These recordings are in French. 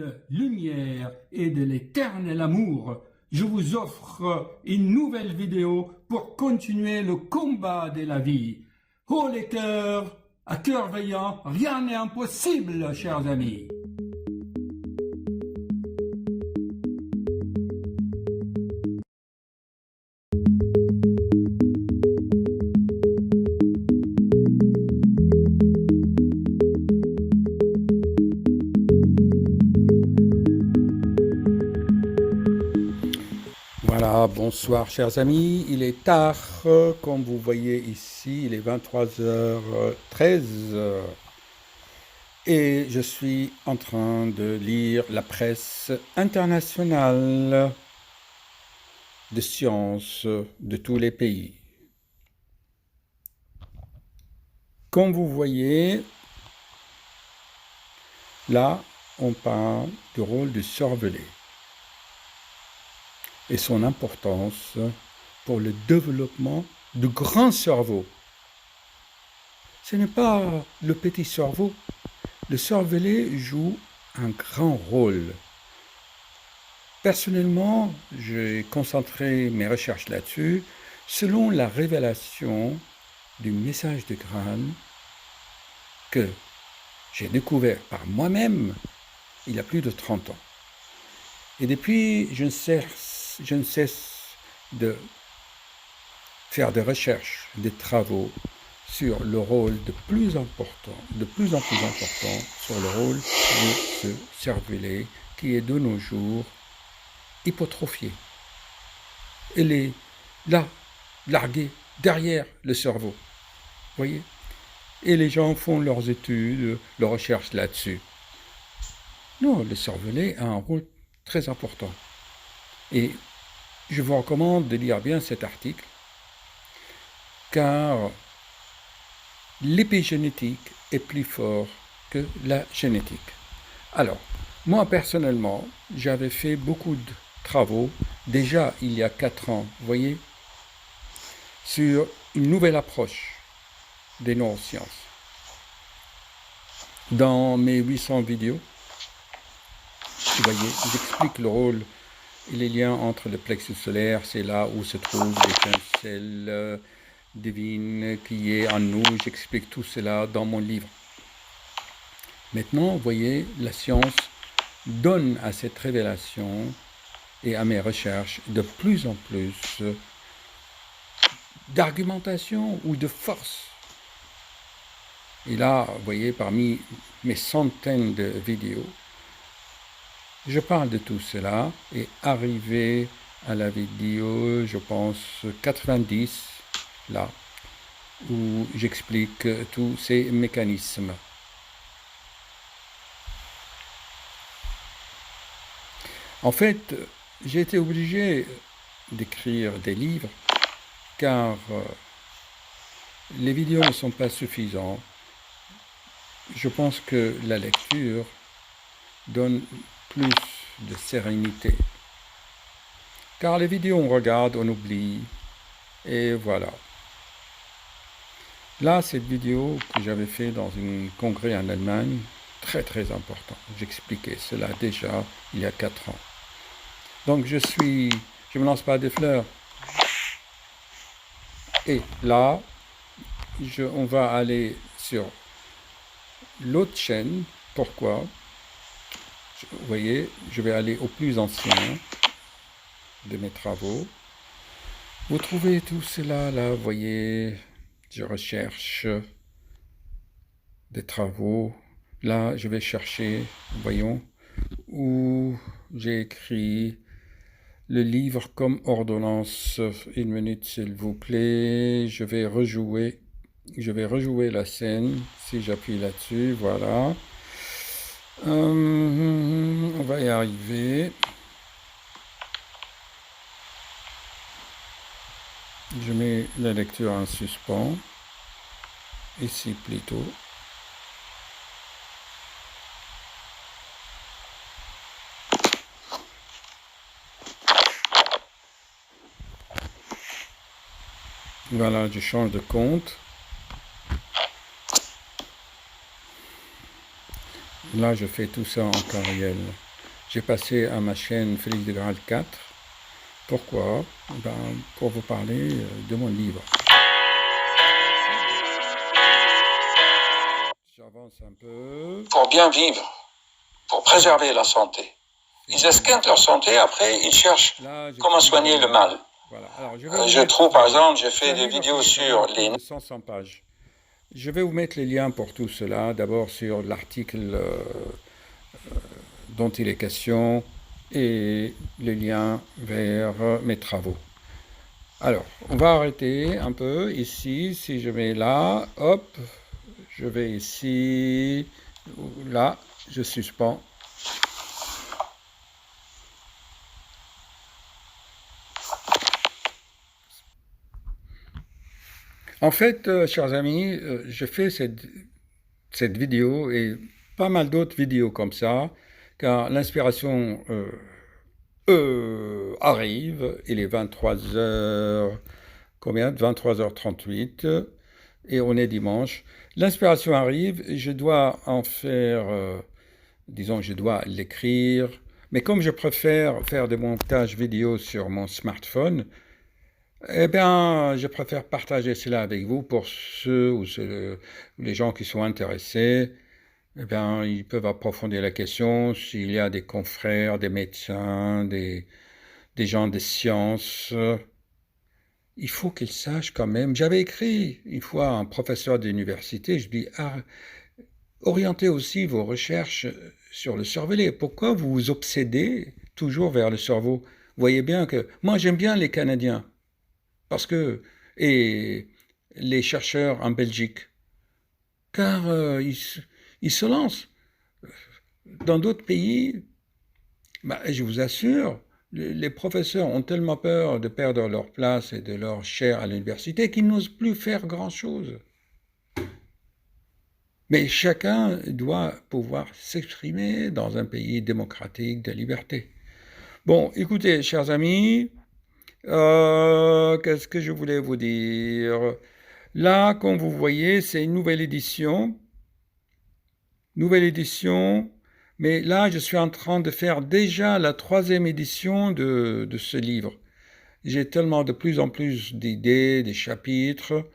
l'infinie lumière et de l'éternel amour, je vous offre une nouvelle vidéo pour continuer le combat de la vie. Oh les cœurs, à cœur veillant, rien n'est impossible, chers amis. Voilà, bonsoir chers amis, il est tard, comme vous voyez ici, il est 23h13 et je suis en train de lire la presse internationale de sciences de tous les pays. Comme vous voyez, là, on parle du rôle du cervelet et son importance pour le développement du grand cerveau. Ce n'est pas le petit cerveau. Le cervelet joue un grand rôle. Personnellement, j'ai concentré mes recherches là-dessus selon la révélation du message de Graham que j'ai découvert par moi-même il y a plus de 30 ans. Et depuis, je ne cesse de faire des recherches, des travaux sur le rôle de plus en plus important sur le rôle de ce cervelet qui est de nos jours hypertrophié. Il est là, largué derrière le cerveau. Voyez? Et les gens font leurs études, leurs recherches là-dessus. Non, le cervelet a un rôle très important. Et je vous recommande de lire bien cet article, car l'épigénétique est plus fort que la génétique. Alors, moi personnellement, j'avais fait beaucoup de travaux, déjà il y a 4 ans, vous voyez, sur une nouvelle approche des neurosciences. Dans mes 800 vidéos, vous voyez, j'explique le rôle et les liens entre le plexus solaire, c'est là où se trouve l'étincelle divine qui est en nous. J'explique tout cela dans mon livre. Maintenant, vous voyez, la science donne à cette révélation et à mes recherches de plus en plus d'argumentation ou de force. Et là, vous voyez, parmi mes centaines de vidéos, je parle de tout cela et arrivé à la vidéo, je pense, 90, là, où j'explique tous ces mécanismes. En fait, j'ai été obligé d'écrire des livres car les vidéos ne sont pas suffisantes. Je pense que la lecture donne plus de sérénité. Car les vidéos, on regarde, on oublie, et voilà. Là, cette vidéo que j'avais fait dans un congrès en Allemagne, très très important. J'expliquais cela déjà il y a 4 ans. Donc je me lance pas des fleurs. Et là, on va aller sur l'autre chaîne. Pourquoi? Vous voyez, je vais aller au plus ancien de mes travaux. Vous trouvez tout cela là, vous voyez, je recherche des travaux. Là, je vais chercher, voyons, où j'ai écrit le livre comme ordonnance. Une minute, s'il vous plaît. Je vais rejouer la scène si j'appuie là-dessus, voilà. On va y arriver. Je mets la lecture en suspens. Ici plutôt. Voilà, je change de compte. Là, je fais tout ça en temps réel. j'ai passé à ma chaîne Félix de Graal 4. Pourquoi? Pour vous parler de mon livre. J'avance un peu. Pour bien vivre, pour préserver la santé. Ils esquintent leur santé, après ils cherchent comment soigner le mal. Voilà. Alors, je trouve, par exemple, j'ai fait des vidéos sur les... 100 pages. Je vais vous mettre les liens pour tout cela. D'abord sur l'article dont il est question et les liens vers mes travaux. Alors, on va arrêter un peu ici. Si je vais là, hop, je vais ici, là, je suspends. En fait, chers amis, je fais cette vidéo et pas mal d'autres vidéos comme ça, car l'inspiration arrive, il est 23h, combien? 23h38, et on est dimanche. L'inspiration arrive, je dois en faire, disons, je dois l'écrire, mais comme je préfère faire des montages vidéo sur mon smartphone, eh bien, je préfère partager cela avec vous pour ceux ou les gens qui sont intéressés. Eh bien, ils peuvent approfondir la question s'il y a des confrères, des médecins, des gens des sciences. Il faut qu'ils sachent quand même. J'avais écrit une fois à un professeur d'université, je dis, orientez aussi vos recherches sur le cervelet. Pourquoi vous vous obsédez toujours vers le cerveau? Vous voyez bien que moi j'aime bien les Canadiens. Parce que, et les chercheurs en Belgique, car ils se lancent. Dans d'autres pays, je vous assure, les professeurs ont tellement peur de perdre leur place et de leur chaire à l'université qu'ils n'osent plus faire grand-chose. Mais chacun doit pouvoir s'exprimer dans un pays démocratique de liberté. Bon, écoutez, chers amis, qu'est-ce que je voulais vous dire? Là, comme vous voyez, c'est une nouvelle édition. Mais là, je suis en train de faire déjà la 3e édition de ce livre. J'ai tellement de plus en plus d'idées, des chapitres.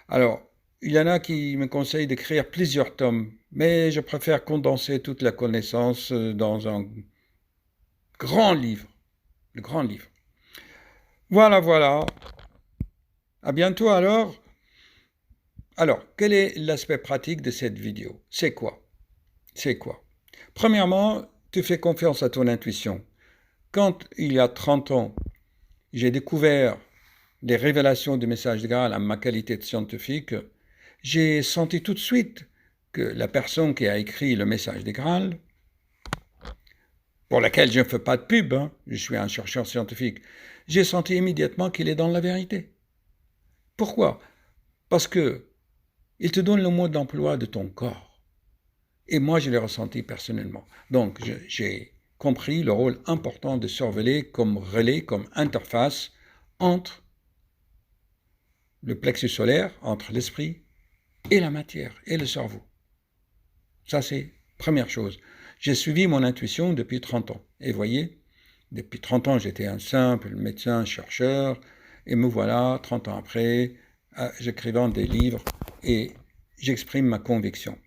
Alors, il y en a qui me conseillent d'écrire plusieurs tomes, mais je préfère condenser toute la connaissance dans un grand livre. Le grand livre. Voilà. À bientôt alors. Alors, quel est l'aspect pratique de cette vidéo? C'est quoi? Premièrement, tu fais confiance à ton intuition. Quand il y a 30 ans, j'ai découvert les révélations du message de Graal en ma qualité de scientifique, j'ai senti tout de suite que la personne qui a écrit le message de Graal, pour laquelle je ne fais pas de pub, je suis un chercheur scientifique, j'ai senti immédiatement qu'il est dans la vérité. Pourquoi? Parce que il te donne le mode d'emploi de ton corps. Et moi, je l'ai ressenti personnellement. Donc, j'ai compris le rôle important de cervelet comme relais, comme interface entre le plexus solaire, entre l'esprit et la matière, et le cerveau. Ça, c'est première chose. J'ai suivi mon intuition depuis 30 ans. Et voyez, depuis 30 ans, j'étais un simple médecin, chercheur, et me voilà, 30 ans après, j'écrivant des livres, et j'exprime ma conviction.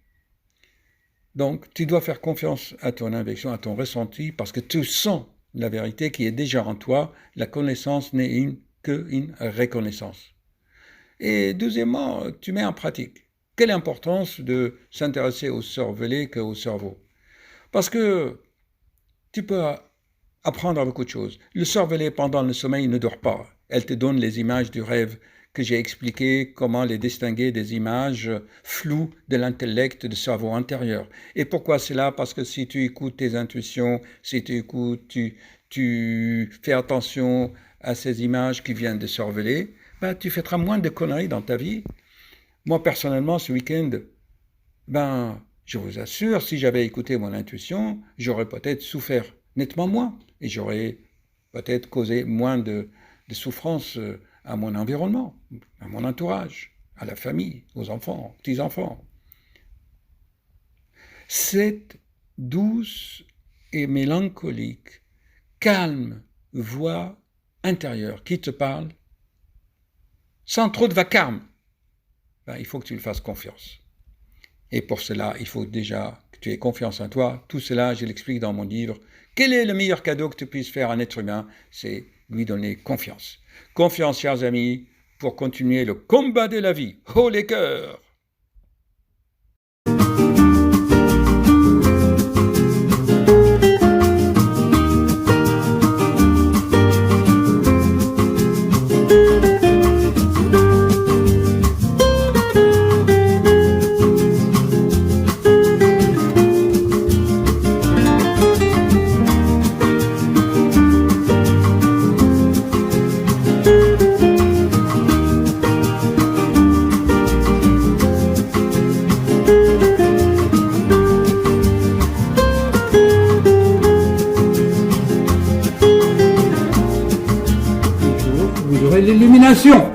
Donc, tu dois faire confiance à ton intuition, à ton ressenti, parce que tu sens la vérité qui est déjà en toi. La connaissance n'est qu'une reconnaissance. Et deuxièmement, tu mets en pratique. Quelle importance de s'intéresser au cervelet qu'au cerveau? Parce que tu peux apprendre beaucoup de choses. Le cervelet, pendant le sommeil, ne dort pas. Elle te donne les images du rêve que j'ai expliqué comment les distinguer des images floues de l'intellect, du cerveau intérieur. Et pourquoi cela? Parce que si tu écoutes tes intuitions, si tu écoutes, tu fais attention à ces images qui viennent de cervelet, tu feras moins de conneries dans ta vie. Moi, personnellement, ce week-end, je vous assure, si j'avais écouté mon intuition, j'aurais peut-être souffert nettement moins et j'aurais peut-être causé moins de souffrance à mon environnement, à mon entourage, à la famille, aux enfants, aux petits-enfants. Cette douce et mélancolique, calme voix intérieure qui te parle, sans trop de vacarme, il faut que tu lui fasses confiance. Et pour cela, il faut déjà que tu aies confiance en toi. Tout cela, je l'explique dans mon livre. Quel est le meilleur cadeau que tu puisses faire à un être humain? C'est lui donner confiance. Confiance, chers amis, pour continuer le combat de la vie. Haut les cœurs! L'illumination.